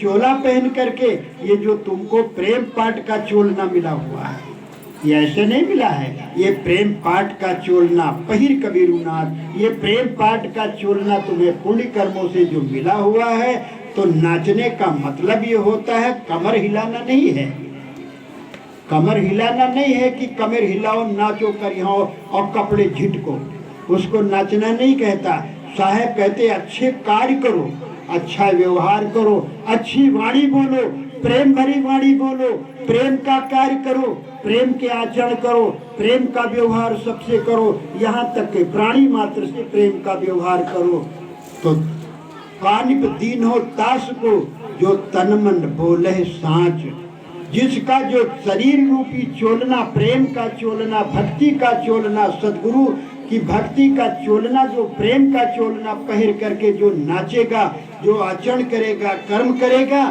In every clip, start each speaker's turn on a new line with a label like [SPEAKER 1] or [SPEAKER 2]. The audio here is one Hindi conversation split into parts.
[SPEAKER 1] चोला पहन करके, ये जो तुमको प्रेम पाठ का चोलना मिला हुआ है, ये ऐसे नहीं मिला है। ये प्रेम पाठ का चोलना पहिर कबीरुनाथ, ये प्रेम पाठ का चोलना तुम्हें पुण्य कर्मों से जो मिला हुआ है। तो नाचने का मतलब ये होता है कमर हिलाना नहीं है। कमर हिलाना नहीं है कि कमर हिलाओ, नाचो, करियो और कपड़े झिटको, उसको नाचना नहीं कहता। साहब कहते अच्छे कार्य करो, अच्छा व्यवहार करो, अच्छी वाणी बोलो, प्रेम भरी वाणी बोलो, प्रेम का कार्य करो, प्रेम के आचरण करो, प्रेम का व्यवहार सबसे करो, यहाँ तक के प्राणी मात्र से प्रेम का व्यवहार करो। तो कानिप दीन हो तास को, जो तन मन बोले साँच, जिसका जो शरीर रूपी चोलना, प्रेम का चोलना, भक्ति का चोलना, सदगुरु की भक्ति का चोलना, जो प्रेम का चोलना पहन करके जो नाचेगा, जो आचरण करेगा, कर्म करेगा,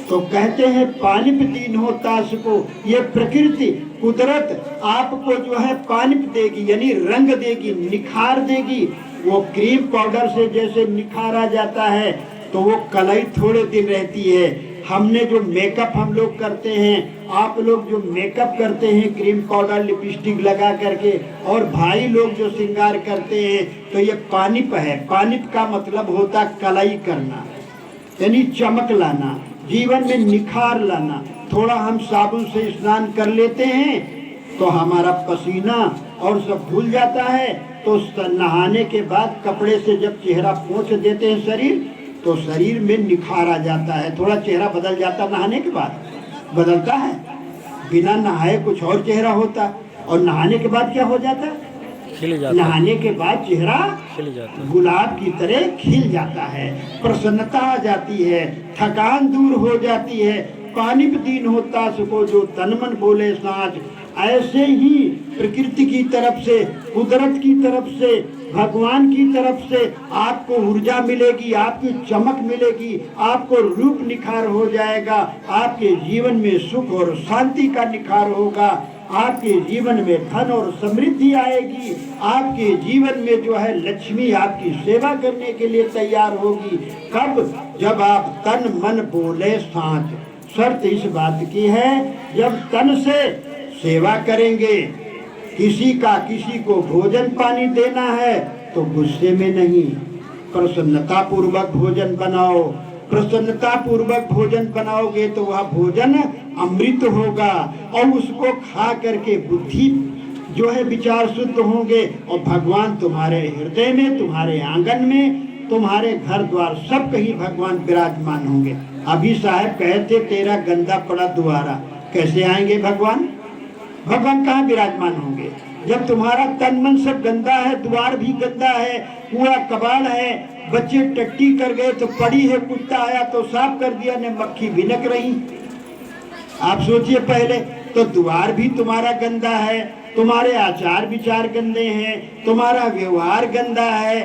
[SPEAKER 1] तो कहते हैं पानिप दीन हो तास को। ये प्रकृति कुदरत आपको जो है पानिप देगी, यानी रंग देगी, निखार देगी। वो क्रीम पाउडर से जैसे निखारा जाता है तो वो कलाई थोड़े दिन रहती है। हमने जो मेकअप हम लोग करते हैं, आप लोग जो मेकअप करते हैं क्रीम पाउडर लिपस्टिक लगा करके, और भाई लोग जो श्रृंगार करते हैं, तो ये पानिप है। पानिप का मतलब होता कलाई करना, यानी चमक लाना, जीवन में निखार लाना। थोड़ा हम साबुन से स्नान कर लेते हैं तो हमारा पसीना और सब धुल जाता है, तो नहाने के बाद कपड़े से जब चेहरा पोंछ देते हैं शरीर, तो शरीर में निखार आ जाता है, थोड़ा चेहरा बदल जाता है। नहाने के बाद बदलता है, बिना नहाए कुछ और चेहरा होता, और नहाने के बाद क्या हो जाता है? खिल जाता। नहाने के बाद चेहरा खिल जाता, गुलाब की तरह खिल जाता है, प्रसन्नता आ जाती है, थकान दूर हो जाती है। पानिप दीन होता सको, जो तन मन बोले साँच। ऐसे ही प्रकृति की तरफ से, कुदरत की तरफ से, भगवान की तरफ से आपको ऊर्जा मिलेगी, आपकी चमक मिलेगी, आपको रूप निखार हो जाएगा, आपके जीवन में सुख और शांति का निखार होगा, आपके जीवन में धन और समृद्धि आएगी, आपके जीवन में जो है लक्ष्मी आपकी सेवा करने के लिए तैयार होगी। कब? जब आप तन मन बोले साँच। शर्त इस बात की है, जब तन से सेवा करेंगे, किसी को भोजन पानी देना है तो गुस्से में नहीं, प्रसन्नता पूर्वक भोजन बनाओ। प्रसन्नता पूर्वक भोजन बनाओगे तो वह भोजन अमृत होगा, और उसको खा करके बुद्धि जो है विचार शुद्ध होंगे, और भगवान तुम्हारे हृदय में, तुम्हारे आंगन में, तुम्हारे घर द्वार सब कहीं भगवान विराजमान होंगे। अभी साहब कहते तेरा गंदा पड़ा द्वारा, कैसे आएंगे भगवान? भगवान कहाँ विराजमान होंगे? जब तुम्हारा तन मन सब गंदा है, द्वार भी गंदा है, कूड़ा कबाड़ है, बच्चे टट्टी कर गए तो पड़ी है, कुत्ता आया तो साफ कर दिया, ने मक्खी भिनक रही। आप सोचिए पहले तो द्वार भी तुम्हारा गंदा है, तुम्हारे आचार विचार गंदे हैं, तुम्हारा व्यवहार गंदा है,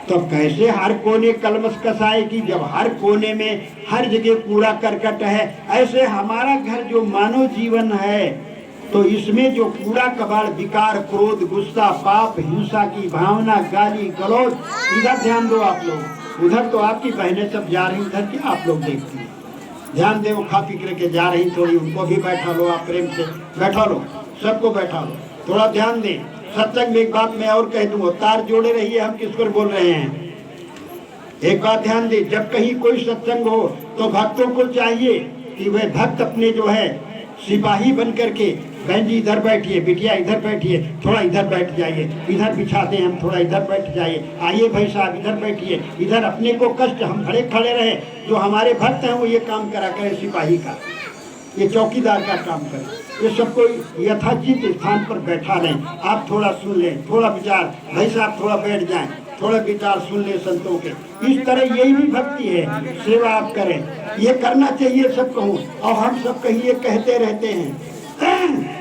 [SPEAKER 1] तो कैसे हर कोने कलमश कसाएगी? जब हर कोने में हर जगह कूड़ा करकट है। ऐसे हमारा घर जो मानव जीवन है, तो इसमें जो कूड़ा कबाड़, विकार, क्रोध, गुस्सा, पाप, हिंसा की भावना, गाली गलौज, इधर ध्यान दो आप लोग। उधर तो आपकी बहनें सब जा रही, उधर की आप लोग देखती हैं, ध्यान दे, वो खा पी करके जा रही, थोड़ी उनको भी बैठा लो, आप प्रेम से बैठा लो, सबको बैठा लो, थोड़ा ध्यान दें। सत्संग में एक बात मैं और कह दूंगा, तार जोड़े रहिए, हम किस पर बोल रहे हैं। एक बात ध्यान दें, जब कहीं कोई सत्संग हो तो भक्तों को चाहिए कि वह भक्त अपने जो है सिपाही बन करके, बहन जी इधर बैठिए, बिटिया इधर बैठिए, थोड़ा इधर बैठ जाइए, इधर बिछाते हैं हम, थोड़ा इधर बैठ जाइए, आइए भाई साहब इधर बैठिए, इधर अपने को कष्ट, हम खड़े खड़े रहे। जो हमारे भक्त हैं वो ये काम करा करें, सिपाही का, ये चौकीदार का काम करें, ये सबको यथाचित स्थान पर बैठा लें। आप थोड़ा सुन लें, थोड़ा विचार, भाई साहब थोड़ा बैठ जाएं, थोड़ा विचार सुन ले संतों के। इस तरह यही भी भक्ति है, सेवा आप करें, ये करना चाहिए सबको। और हम सब कहीं ये कहते रहते हैं,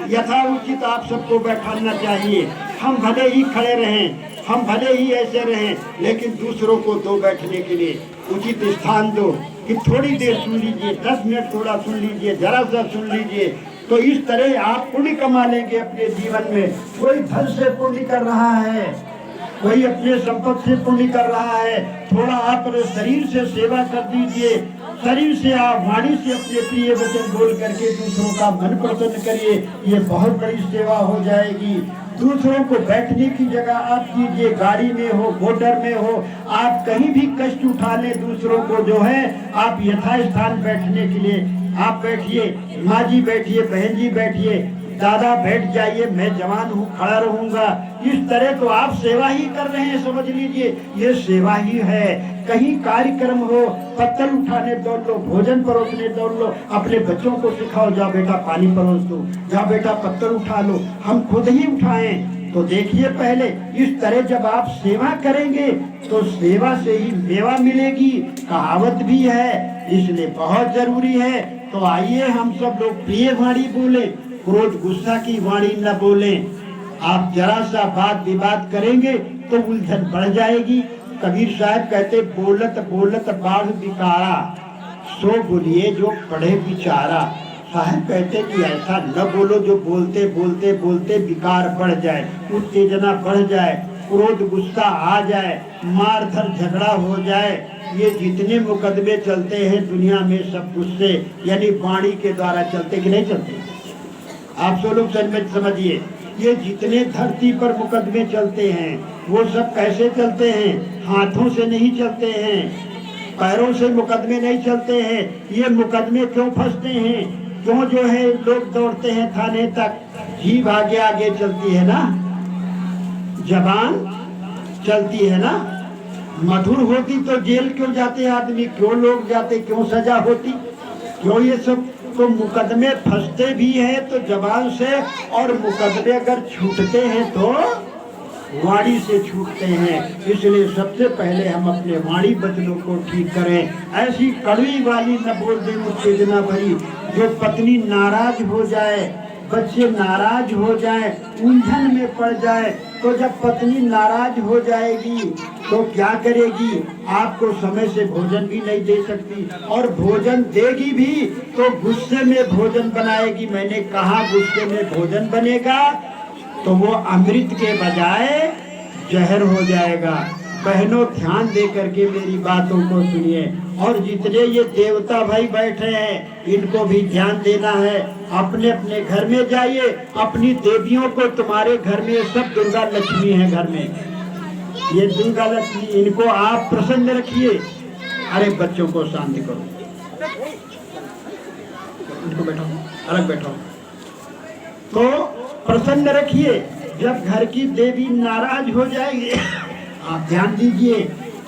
[SPEAKER 1] यथा उचित आप सबको बैठाना चाहिए। हम भले ही खड़े रहें, हम भले ही ऐसे रहें, लेकिन दूसरों को दो बैठने के लिए उचित स्थान दो, कि थोड़ी देर सुन लीजिए, 10 मिनट थोड़ा सुन लीजिए, जरा सा सुन लीजिए। तो इस तरह आप पुण्य कमा लेंगे अपने जीवन में। कोई धन से पुण्य कर रहा है, कोई अपने संपत्ति से पुण्य कर रहा है, थोड़ा आप शरीर से सेवा कर दीजिए, शरीर से आप वाणी से अपने प्रिय वचन बोल करके दूसरों का मन प्रसन्न करिए, ये बहुत बड़ी सेवा हो जाएगी। दूसरों को बैठने की जगह आप दीजिए, गाड़ी में हो, मोटर में हो, आप कहीं भी कष्ट उठा ले, दूसरों को जो है आप यथास्थान बैठने के लिए आप बैठिए, माँ जी बैठिए, बहन जी बैठिए, दादा बैठ जाइए, मैं जवान हूँ, खड़ा रहूंगा। इस तरह तो आप सेवा ही कर रहे हैं, समझ लीजिए ये सेवा ही है। कहीं कार्यक्रम हो, पत्तल उठाने दौड़ लो, भोजन परोसने दौड़ लो, अपने बच्चों को सिखाओ, जाओ बेटा पानी परोस दो, जाओ बेटा पत्तल उठा लो, हम खुद ही उठाएं। तो देखिए पहले इस तरह जब आप सेवा करेंगे तो सेवा से ही मेवा मिलेगी, कहावत भी है, इसलिए बहुत जरूरी है। तो आइए हम सब लोग प्रिय वाणी बोले, क्रोध गुस्सा की वाणी न बोले। आप जरा सा बात विवाद करेंगे तो उलझन बढ़ जाएगी। कबीर साहब कहते बोलत बोलत बाढ़ बिकारा, सो बोलिए जो पढ़े बिचारा। साहब कहते कि ऐसा न बोलो जो बोलते बोलते बोलते विकार बढ़ जाए, उत्तेजना बढ़ जाए, क्रोध गुस्सा आ जाए, मार धर झगड़ा हो जाए। ये जितने मुकदमे चलते हैं दुनिया में सब गुस्से यानी वाणी के द्वारा चलते कि नहीं चलते? आप सब लोग समझिए, ये जितने धरती पर मुकदमे चलते हैं वो सब कैसे चलते हैं? हाथों से नहीं चलते हैं, पैरों से मुकदमे नहीं चलते हैं। ये मुकदमे क्यों फंसते हैं, क्यों जो है लोग दौड़ते हैं थाने तक? जीभ आगे आगे चलती है ना, जबान चलती है ना। मधुर होती तो जेल क्यों जाते आदमी, क्यों लोग जाते, क्यों सजा होती, क्यों ये सब? तो मुकदमे फंसते भी हैं तो जबान से, और मुकदमे अगर छूटते हैं तो वाणी से छूटते हैं। इसलिए सबसे पहले हम अपने वाणी वचनों को ठीक करें। ऐसी कड़वी वाली न बोल दे उत्तेजना भरी, जो पत्नी नाराज हो जाए, बच्चे नाराज हो जाए, उलझन में पड़ जाए, तो जब पत्नी नाराज हो जाएगी तो क्या करेगी? आपको समय से भोजन भी नहीं दे सकती, और भोजन देगी भी तो गुस्से में भोजन बनाएगी। मैंने कहा गुस्से में भोजन बनेगा तो वो अमृत के बजाय जहर हो जाएगा। बहनों ध्यान दे करके मेरी बातों को सुनिए, और जितने ये देवता भाई बैठे हैं इनको भी ध्यान देना है। अपने अपने घर में जाइए, अपनी देवियों को, तुम्हारे घर में सब दुर्गा लक्ष्मी है घर में, ये दुर्गा लक्ष्मी, इनको आप प्रसन्न रखिए। अरे बच्चों को शांत करो, इनको बैठाओ, अलग बैठाओ, तो प्रसन्न रखिए। जब घर की देवी नाराज हो जाएगी आप ध्यान दीजिए।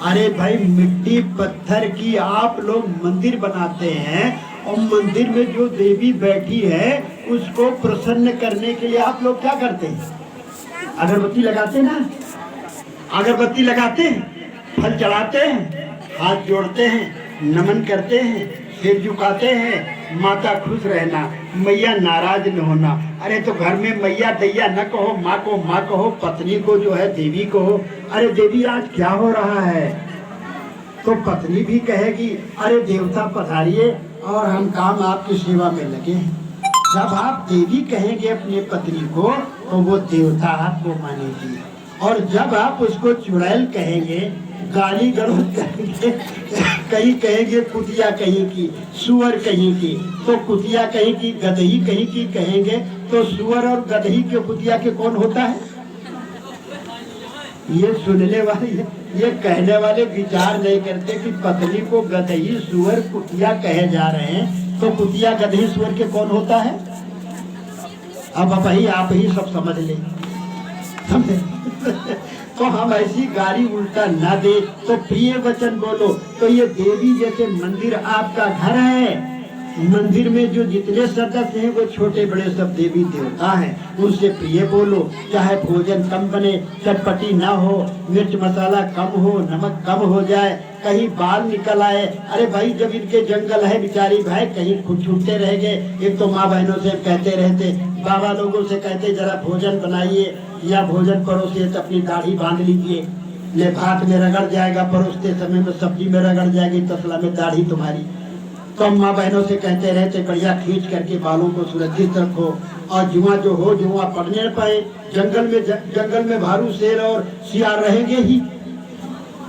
[SPEAKER 1] अरे भाई मिट्टी पत्थर की आप लोग मंदिर बनाते हैं, और मंदिर में जो देवी बैठी है उसको प्रसन्न करने के लिए आप लोग क्या करते हैं? अगरबत्ती लगाते ना, अगरबत्ती लगाते हैं, फल चढ़ाते हैं, हाथ जोड़ते हैं, नमन करते हैं, सिर झुकाते हैं, माता खुश रहना, मैया नाराज न होना। अरे तो घर में मैया दैया न कहो, माँ को माँ कहो, पत्नी को जो है देवी कहो। अरे देवी आज क्या हो रहा है? तो पत्नी भी कहेगी अरे देवता पधारिए और हम काम आपकी सेवा में लगे हैं। जब आप देवी कहेंगे अपने पत्नी को तो वो देवता आपको मानेगी, और जब आप उसको चुड़ैल कहेंगे, गाली गलौज करेंगे, कहीं कहेंगे कुतिया कहीं की, सुअर कहीं की, तो कुतिया कहीं की, गदही कहीं की कहेंगे, तो सुअर और गदही के कुतिया के कौन होता है? ये सुनने वाले, ये कहने वाले विचार नहीं करते कि पत्नी को गदही सुअर कुतिया कहे जा रहे हैं, तो कुतिया गदही सुअर के कौन होता है? अब भाई आप ही सब समझ ले, समझे? तो हम ऐसी गाली उल्टा ना दे, तो प्रिय वचन बोलो। तो ये देवी जैसे मंदिर आपका घर है, मंदिर में जो जितने सदस्य हैं वो छोटे बड़े सब देवी देवता हैं, उनसे प्रिय बोलो। चाहे भोजन कम बने, चटपटी ना हो, मिर्च मसाला कम हो, नमक कम हो जाए, कहीं बाल निकल आए। अरे भाई जब इनके जंगल है बिचारी भाई, कहीं खुद छूटते रह गए। एक तो माँ बहनों से कहते रहते, बाबा लोगों से कहते जरा भोजन बनाइए या भोजन परोसिए, तो अपनी दाढ़ी बांध लीजिए, ले भात में रगड़ जाएगा, परोसते समय में सब्जी में रगड़ जाएगी, तसला में दाढ़ी तुम्हारी। तो हम माँ बहनों से कहते रहते बढ़िया खींच करके बालों को सुरक्षित रखो, और जुआ पड़ने न पाए। जंगल में भालू शेर और सियार रहेंगे ही,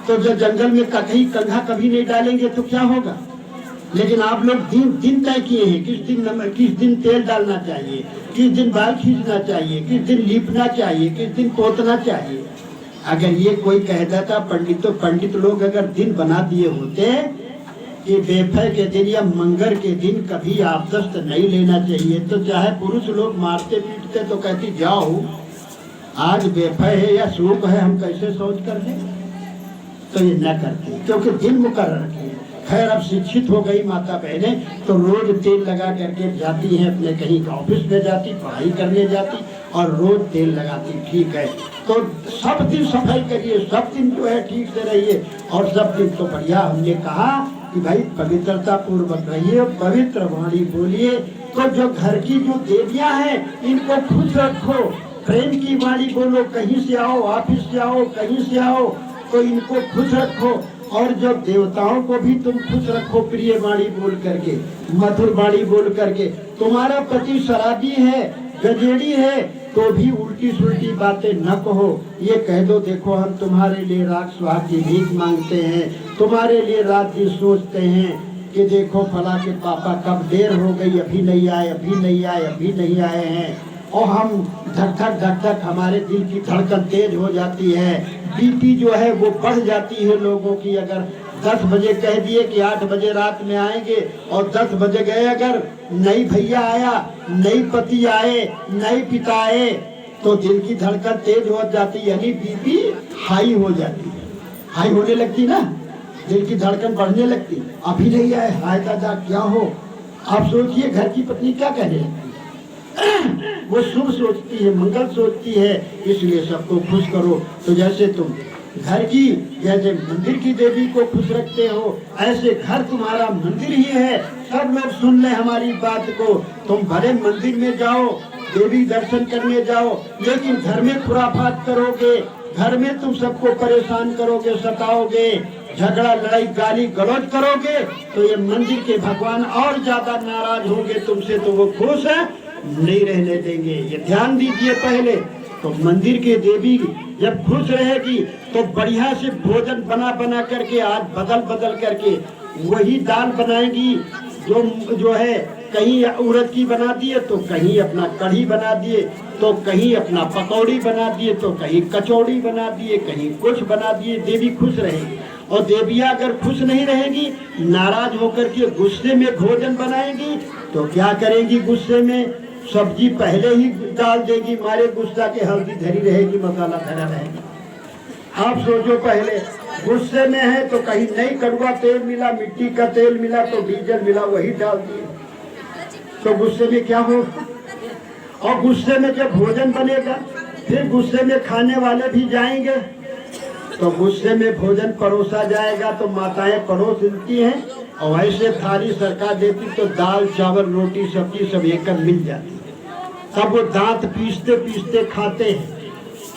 [SPEAKER 1] तो जब जंगल में कहीं कंघा कभी नहीं डालेंगे तो क्या होगा। लेकिन आप लोग दिन तय किए हैं, किस दिन तेल डालना चाहिए, किस दिन बाल खींचना चाहिए, किस दिन लीपना चाहिए, किस दिन पोतना चाहिए। अगर ये कोई कह देता पंडित लोग अगर दिन बना दिए होते कि बेफे के दिन या मंगर के दिन कभी आपदस्त नहीं लेना चाहिए, तो चाहे पुरुष लोग मारते पीटते तो कहती जाओ आज बेफे है या सूख है, हम कैसे सोच कर दें। तो ये न करते क्योंकि दिन मुकर्रर किए। खैर अब शिक्षित हो गई माता बहने, तो रोज तेल लगा करके जाती हैं, अपने कहीं ऑफिस में जाती, पढ़ाई करने जाती और रोज तेल लगाती। ठीक है, तो सब दिन सफाई करिए, सब दिन जो है ठीक से रहिए, और सब दिन तो बढ़िया। हमने कहा कि भाई पवित्रता पूर्वक रहिए, पवित्र वाणी बोलिए। तो जो घर की जो देवियां हैं इनको खुश रखो, प्रेम की वाणी बोलो। कहीं से आओ, ऑफिस से आओ, कहीं से आओ, तो इनको खुश रखो। और जो देवताओं को भी तुम खुश रखो, प्रिय वाणी बोल करके, मधुर वाणी बोल करके। तुम्हारा पति शराबी है, गजेड़ी है, तो भी उल्टी सुल्टी बातें न कहो। ये कह दो देखो हम तुम्हारे लिए रात सुहाग की भीख मांगते हैं, तुम्हारे लिए रात दिन सोचते हैं कि देखो फला के पापा कब देर हो गई, अभी नहीं आए, अभी नहीं आए, अभी नहीं आए हैं। और हम धक धक हमारे दिल की धड़कन तेज हो जाती है, बीपी जो है वो बढ़ जाती है लोगों की। अगर 10 बजे कह दिए कि 8 बजे रात में आएंगे और 10 बजे गए, अगर नहीं भैया आया, नहीं पति आए, नहीं पिता आए, तो दिल की धड़कन तेज हो जाती है, यानी बीपी हाई हो जाती है, हाई होने लगती ना, दिल की धड़कन बढ़ने लगती। अभी नहीं आए, हाय दादा क्या हो। आप सोचिए घर की पत्नी क्या कहने लगती है। वो शुभ सोचती है, मंगल सोचती है, इसलिए सबको खुश करो। तो जैसे तुम घर की, जैसे मंदिर की देवी को खुश रखते हो, ऐसे घर तुम्हारा मंदिर ही है। सब लोग सुन ले हमारी बात को। तुम भले मंदिर में जाओ, देवी दर्शन करने जाओ, लेकिन घर में खुराफात करोगे, घर में तुम सबको परेशान करोगे, सताओगे, झगड़ा लड़ाई गाली गलौज करोगे, तो ये मंदिर के भगवान और ज्यादा नाराज होंगे तुमसे, तो वो खुश है नहीं रहने देंगे। ये ध्यान दीजिए पहले। तो मंदिर के देवी जब खुश रहेगी तो बढ़िया से भोजन बना करके, आज बदल करके वही दाल बनाएगी जो है, कहीं उड़द की बना दिए तो कहीं अपना कढ़ी बना दिए, तो कहीं अपना पकौड़ी बना दिए, तो कहीं कचौड़ी बना दिए, कहीं कुछ बना दिए। देवी खुश रहेगी। और देवियां अगर खुश नहीं रहेगी, नाराज होकर के गुस्से में भोजन बनाएगी, तो क्या करेंगी, गुस्से में सब्जी पहले ही डाल देगी, मारे गुस्सा के हल्दी धरी रहेगी, मसाला धरा रहेगा। आप सोचो, पहले गुस्से में है तो कहीं नहीं कड़वा तेल मिला, मिट्टी का तेल मिला, तो डीजल मिला, वही डाल दिए, तो गुस्से में क्या हो। और गुस्से में जब भोजन बनेगा, फिर गुस्से में खाने वाले भी जाएंगे, तो गुस्से में भोजन परोसा जाएगा, तो माताएं परोस देती हैं, और ऐसे थाली सरकार देती तो दाल चावल रोटी सब्जी सब एक मिल जाती है। तब वो दांत पीसते पीसते खाते हैं,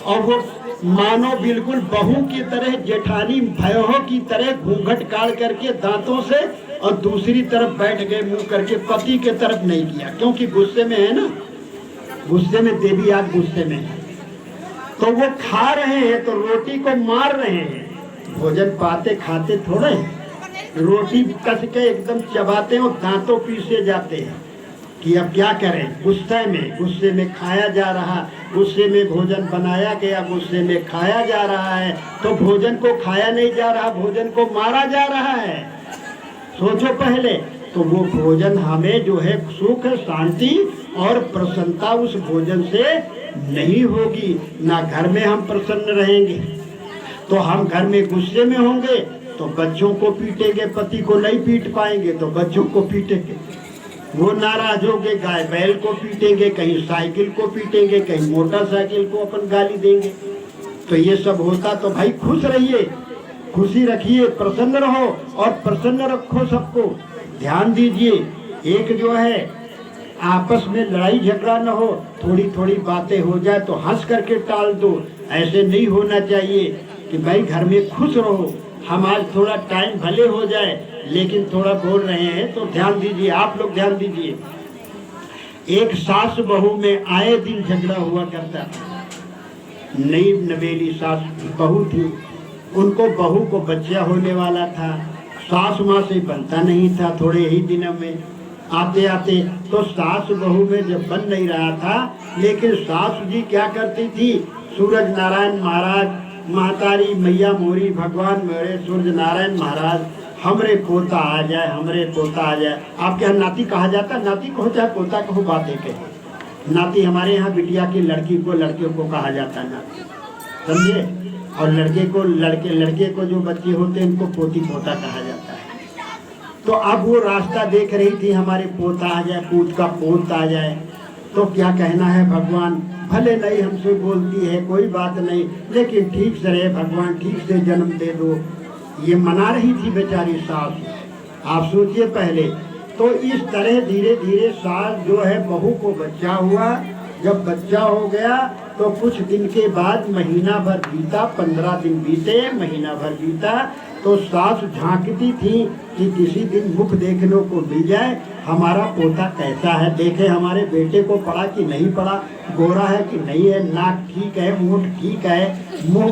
[SPEAKER 1] और वो मानो बिल्कुल बहू की तरह, जेठानी भैया की तरह घूंघट काट करके दांतों से, और दूसरी तरफ बैठ गए मुंह करके, पति के तरफ नहीं किया, क्योंकि गुस्से में है ना, गुस्से में देवी आज गुस्से में है। तो वो खा रहे हैं तो रोटी को मार रहे हैं, भोजन पाते खाते थोड़े हैं, रोटी कस के एकदम चबाते हैं और दांतों पीसे जाते हैं कि अब क्या करें। गुस्से में खाया जा रहा, गुस्से में भोजन बनाया गया, गुस्से में खाया जा रहा है, तो भोजन को खाया नहीं जा रहा, भोजन को मारा जा रहा है। सोचो पहले, तो वो भोजन हमें जो है सुख, शांति और प्रसन्नता उस भोजन से नहीं होगी, ना घर में हम प्रसन्न रहेंगे। तो हम घर में गुस्से में होंगे तो बच्चों को पीटेंगे, पति को नहीं पीट पाएंगे तो बच्चों को पीटेंगे, वो नाराज होंगे, गाय बैल को पीटेंगे, कहीं साइकिल को पीटेंगे, कहीं मोटरसाइकिल को अपन गाली देंगे। तो ये सब होता। तो भाई खुश रहिए, खुशी रखिए, प्रसन्न रहो और प्रसन्न रखो सबको। ध्यान दीजिए, एक जो है आपस में लड़ाई झगड़ा न हो, थोड़ी थोड़ी बातें हो जाए तो हंस करके टाल दो। ऐसे नहीं होना चाहिए कि भाई घर में खुश रहो, हम आज थोड़ा टाइम भले हो जाए, लेकिन थोड़ा बोल रहे हैं तो ध्यान दीजिए, आप लोग ध्यान दीजिए। एक सास बहू में आए दिन झगड़ा हुआ करता था। नई नवेली सास बहू थी, उनको बहू को बच्चा होने वाला था, सास माँ से बनता नहीं था थोड़े ही दिनों में, आते आते तो सास बहू में जब बन नहीं रहा था, लेकिन सास जी क्या करती थी, सूरज नारायण महाराज, महतारी मैया मोरी, भगवान मेरे सूरज नारायण महाराज, हमरे पोता आ जाए, हमरे पोता आ जाए। आपके यहाँ नाती कहा जाता है, नाती कहो चाहे पोता कहो, बातें कहे। नाती हमारे यहाँ बिटिया की लड़की को, लड़के को कहा जाता है नाती, समझे। और लड़के को जो बच्चे होते हैं उनको पोती पोता कहा जाता है। तो अब वो रास्ता देख रही थी, हमारे पोता आ जाए, पूत का पोत आ जाए, तो क्या कहना है, भगवान भले नहीं हमसे बोलती है कोई बात नहीं, लेकिन ठीक से रहे भगवान, ठीक से जन्म दे दो। ये मना रही थी बेचारी सास, आप सोचिए पहले। तो इस तरह धीरे धीरे सास जो है, बहू को बच्चा हुआ, जब बच्चा हो गया तो कुछ दिन के बाद महीना भर बीता, 15 दिन बीते, महीना भर बीता, तो सास झांकती थी कि किसी दिन मुख देखने को मिल जाए, हमारा पोता कैसा है, देखे हमारे बेटे को पड़ा कि नहीं पड़ा, गोरा है कि नहीं है, नाक ठीक है, मुंह ठीक है, मुंह